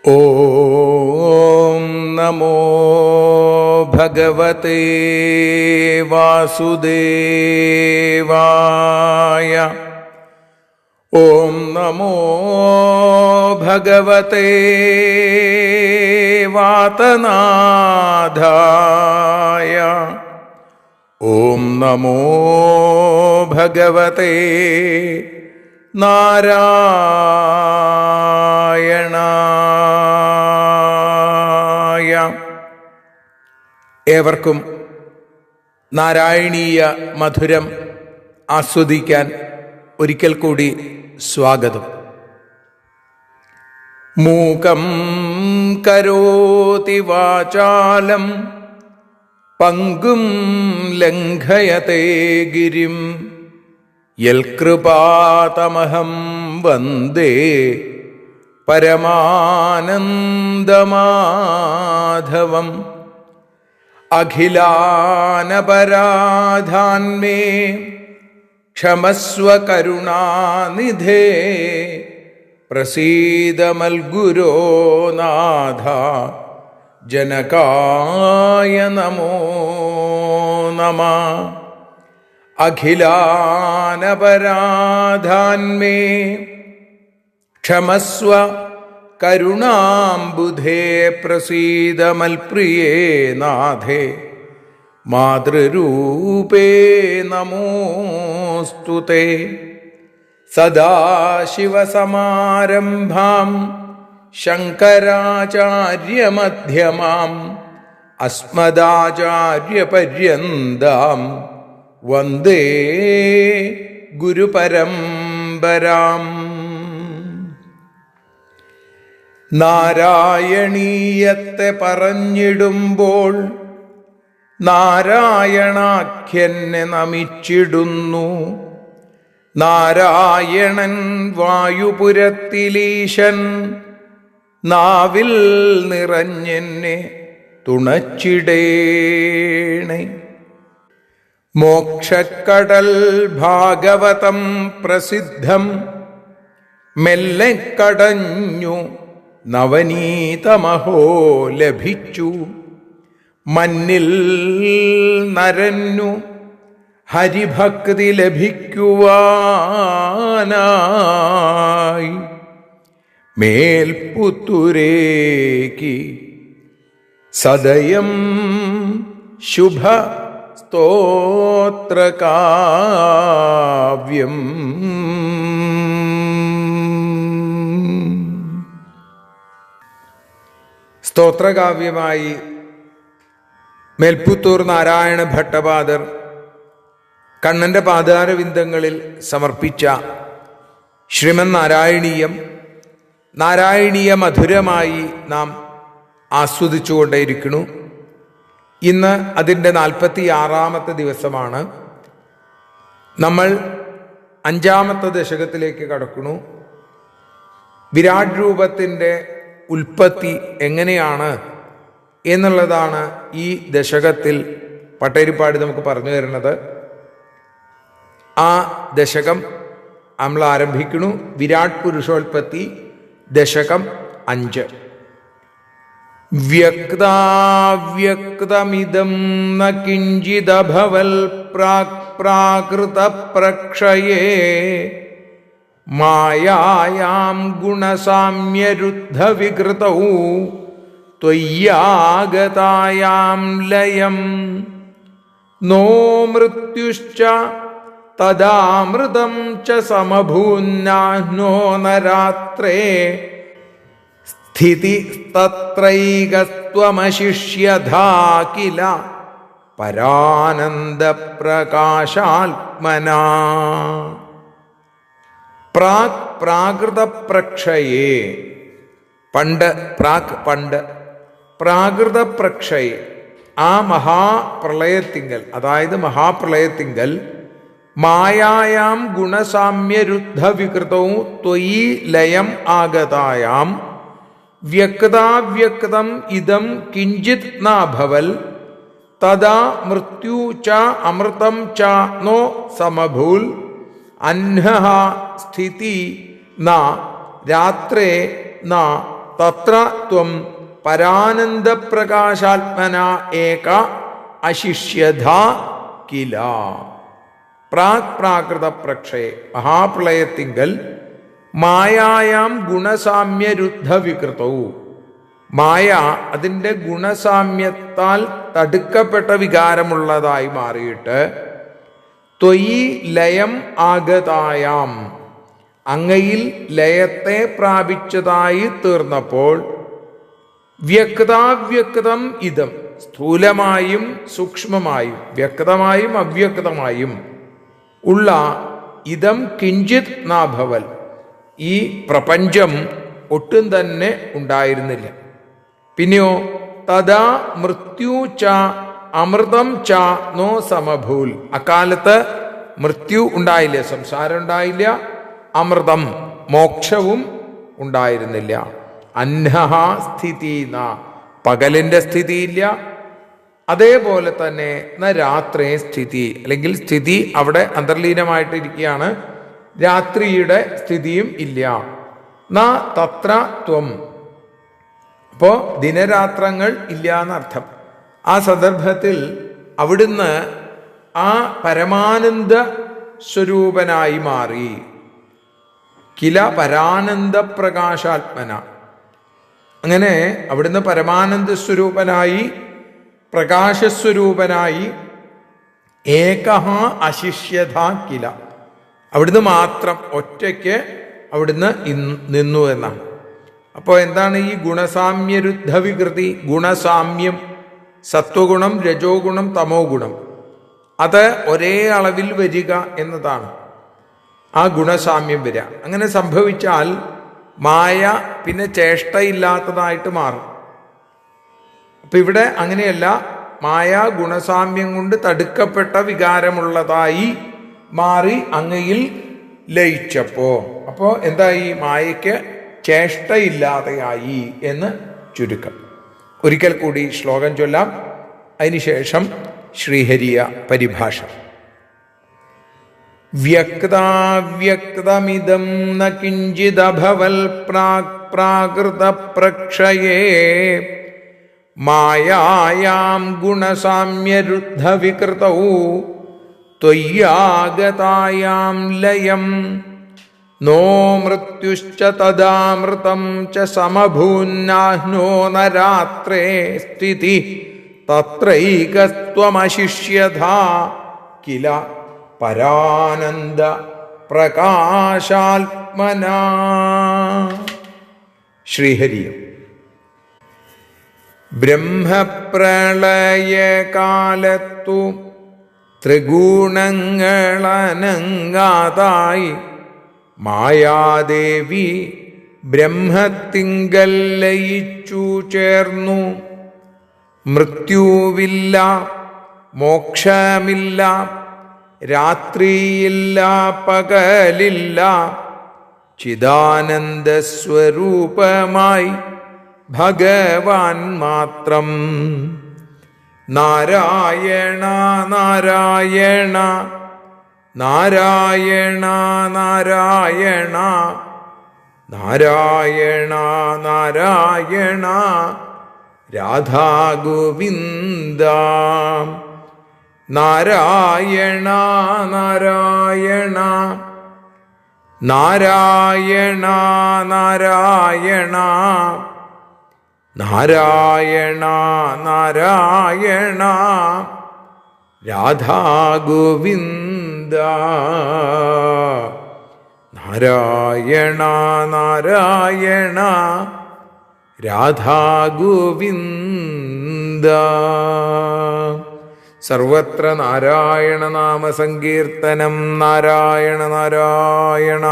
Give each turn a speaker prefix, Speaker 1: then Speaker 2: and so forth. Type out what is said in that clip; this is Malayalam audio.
Speaker 1: ഓം നമോ ഭഗവതേ വാസുദേവായ. ഓം നമോ ഭഗവതേ വാതനാഥായ. ഓം നമോ ഭഗവതേ നാരായണായ. ഏവർക്കും നാരായണീയ മധുരം ആസ്വദിക്കാൻ ഒരിക്കൽ കൂടി സ്വാഗതം. മൂകം കരോതി വാചാലം പങ്കും ലംഘയത്തെ ഗിരിം യൽകൃപാതമഹം വന്ദേ പരമാനന്ദമാധവം. അഖിലാനപരാധാന്മേ ക്ഷമസ്വ കരുണാനിധേ പ്രസീദ മൽഗുരോ നാഥ ജനകായ നമോ നമഃ. അഖിലാനപരാധാന്മേ ക്ഷമസ്വ കരുണാംബുധേ പ്രസീദ മൽപ്രിയേ നാഥേ മാതൃരൂപേ നമോസ്തുതേ. സദാശിവസമാരംഭാം ശങ്കരാചാര്യമധ്യമാം അസ്മദാചാര്യപര്യന്താം വന്ദേ ഗുരുപരമ്പരാം. നാരായണീയത്തെ പറഞ്ഞിടുമ്പോൾ നാരായണാഖ്യനെ നമിച്ചിടുന്നു. നാരായണൻ വായുപുരത്തിലീശൻ നാവിൽ നിറഞ്ഞെന്നെ തുണച്ചിടേണേ. മോക്ഷക്കടൽ ഭാഗവതം പ്രസിദ്ധം മെല്ലെ കടഞ്ഞു നവനീതമഹോ ലഭിച്ചു. മന്നിൽ നരന്നു ഹരിഭക്തി ലഭിക്കുവാനായി മേൽപുത്തൂരേക്ക് സദയം ശുഭ സ്തോത്രകാവ്യം. സ്തോത്രകാവ്യമായി മേൽപുത്തൂർ നാരായണ ഭട്ടപാദർ കണ്ണന്റെ പാദാരവിന്ദങ്ങളിൽ സമർപ്പിച്ച ശ്രീമൻ നാരായണീയം നാരായണീയ മധുരമായി നാം ആസ്വദിച്ചുകൊണ്ടേയിരിക്കുന്നു. ഇന്ന് അതിൻ്റെ 46-ാമത്തെ ദിവസമാണ്. നമ്മൾ 5-ാമത്തെ ദശകത്തിലേക്ക് കടക്കുന്നു. വിരാട് രൂപത്തിൻ്റെ ഉൽപ്പത്തി എങ്ങനെയാണ് എന്നുള്ളതാണ് ഈ ദശകത്തിൽ പട്ടേരിപ്പാടി നമുക്ക് പറഞ്ഞു തരുന്നത്. ആ ദശകം നമ്മൾ ആരംഭിക്കുന്നു. വിരാട് പുരുഷോൽപ്പത്തി ദശകം 5. വ്യക്താവ്യക്തമിദം ന കിഞ്ചിദഭവൽ പ്രാകൃത പ്രക്ഷയേ മായായാം ഗുണസാമ്യരുദ്ധ വികൃതൗ ത്വയ്യാഗതായാം ലയം. നോ മൃത്യുശ്ച തദാമൃതം ച സമഭൂന്നാഹ്നോ നരാത്രേ സ്ഥിതി തത്രൈകസ്ത്വമശിഷ്യധാ കില പരാനന്ദപ്രകാശാത്മനാ. പ്രാകൃതപ്രക്ഷയേ പണ്ട് പ്രാകൃതപ്രക്ഷയെ ആ മഹാപ്രളയത്തിങ്കൽ, അതായത് മഹാപ്രളയത്തിങ്കൽ മായായാം ഗുണസാമ്യരുദ്ധ വികൃതവും ത്വയി ലയം ആഗതായാം വ്യക്താവ്യക്തം ഇദം കിഞ്ചിത് നാഭവൽ തദാ മൃത്യു ച അമൃതം ച നോ സമഭൂൽ അന്ഹ സ്ഥിതി ന രാത്രേ ന തത്ര ത്വം പരാനന്ദപ്രകാശാത്മന ഏക അശിഷ്യത കില. പ്രാക് പ്രാകൃത പ്രക്ഷയെ മഹാപ്രളയത്തിങ്കൽ മായായാം ഗുണസാമ്യരുദ്ധ വികൃതവും, മായ അതിൻ്റെ ഗുണസാമ്യത്താൽ തടുക്കപ്പെട്ട വികാരമുള്ളതായി മാറിയിട്ട് ത്വയി ലയം ആഗതായാം, അങ്ങയിൽ ലയത്തെ പ്രാപിച്ചതായി തീർന്നപ്പോൾ വ്യക്താവ്യക്തം ഇതം, സ്ഥൂലമായും സൂക്ഷ്മമായും വ്യക്തമായും അവ്യക്തമായും ഉള്ള ഇതം കിഞ്ചിത് നാഭവൽ, ഈ പ്രപഞ്ചം ഒട്ടും തന്നെ ഉണ്ടായിരുന്നില്ല. പിന്നെയോ തഥാ മൃത്യു ച അമൃതം ച നോ സമഭൂൽ, അക്കാലത്ത് മൃത്യു ഉണ്ടായില്ല, സംസാരം ഉണ്ടായില്ല, അമൃതം മോക്ഷവും ഉണ്ടായിരുന്നില്ല. അന്നഹ സ്ഥിതി ന, പകലിൻ്റെ സ്ഥിതിയില്ല, അതേപോലെ തന്നെ ന രാത്രി സ്ഥിതി, അല്ലെങ്കിൽ സ്ഥിതി അവിടെ അന്തർലീനമായിട്ടിരിക്കുകയാണ്, രാത്രിയുടെ സ്ഥിതിയും ഇല്ല. ന തത്ര ത്വം, അപ്പോൾ ദിനരാത്രങ്ങൾ ഇല്ല എന്നർത്ഥം. ആ സന്ദർഭത്തിൽ അവിടുന്ന് ആ പരമാനന്ദ സ്വരൂപനായി മാറി. കില പരാനന്ദ പ്രകാശാത്മന, അങ്ങനെ അവിടുന്ന് പരമാനന്ദ സ്വരൂപനായി പ്രകാശസ്വരൂപനായി ഏകഹ അശിഷ്യത കില, അവിടുന്ന് മാത്രം ഒറ്റയ്ക്ക് അവിടുന്ന് നിന്നു എന്നാണ്. അപ്പോൾ എന്താണ് ഈ ഗുണസാമ്യരുദ്ധ വികൃതി? ഗുണസാമ്യം, സത്വഗുണം രജോ ഗുണം തമോ ഗുണം, അത് ഒരേ അളവിൽ വരിക എന്നതാണ് ആ ഗുണസാമ്യം വരിക. അങ്ങനെ സംഭവിച്ചാൽ മായ പിന്നെ ചേഷ്ടയില്ലാത്തതായിട്ട് മാറും. അപ്പൊ ഇവിടെ അങ്ങനെയല്ല, മായ ഗുണസാമ്യം കൊണ്ട് തടുക്കപ്പെട്ട വികാരമുള്ളതായി മാറി അങ്ങയിൽ ലയിച്ചപ്പോ, അപ്പോൾ എന്തായി? മായയ്ക്ക് ചേഷ്ടയില്ലാതെയായി എന്ന് ചുരുക്കം. ഒരിക്കൽ കൂടി ശ്ലോകം ചൊല്ലാം, അതിനുശേഷം ശ്രീഹരിയ പരിഭാഷ. വ്യക്താവ്യക്തമിദം ന കിഞ്ചിദഭവൽ പ്രാക് പ്രാകൃത പ്രക്ഷയേ മായായാം ഗുണസാമ്യരുദ്ധ വികൃതൗ ത്വയ്യാഗതായാം ലയം നോ മൃത്യുശ്ച തദാമൃതം ച സമഭൂന്നാഹ്നോ ന രാത്രേ സ്ഥിതി തത്രൈകസ്ത്വമശിഷ്യഥാ കില പരാനന്ദ പ്രകാശാത്മനാ. ശ്രീഹരിയും ബ്രഹ്മപ്രളയകാലത്തു ത്രിഗുണങ്ങളനങ്ങാതായി മായാദേവി ബ്രഹ്മത്തിങ്കൽ ലയിച്ചു ചേർന്നു. മൃത്യുവില്ല, മോക്ഷമില്ല, രാത്രിയില്ല, പകലില്ല, ചിദാനന്ദസ്വരൂപമായി ഭഗവാൻ മാത്രം. നാരായണ നാരായണ നാരായണ നാരായണ നാരായണ നാരായണ രാധാ ഗോവിന്ദ. നാരായണ നാരായണ നാരായണ നാരായണ നാരായണ നാരായണ രാധാ ഗോവിന്ദ. നാരായണ നാരായണ രാധാ ഗോവിന്ദ. സർവത്ര നാരായണ നാമ സങ്കീർത്തനം. നാരായണ നാരായണ.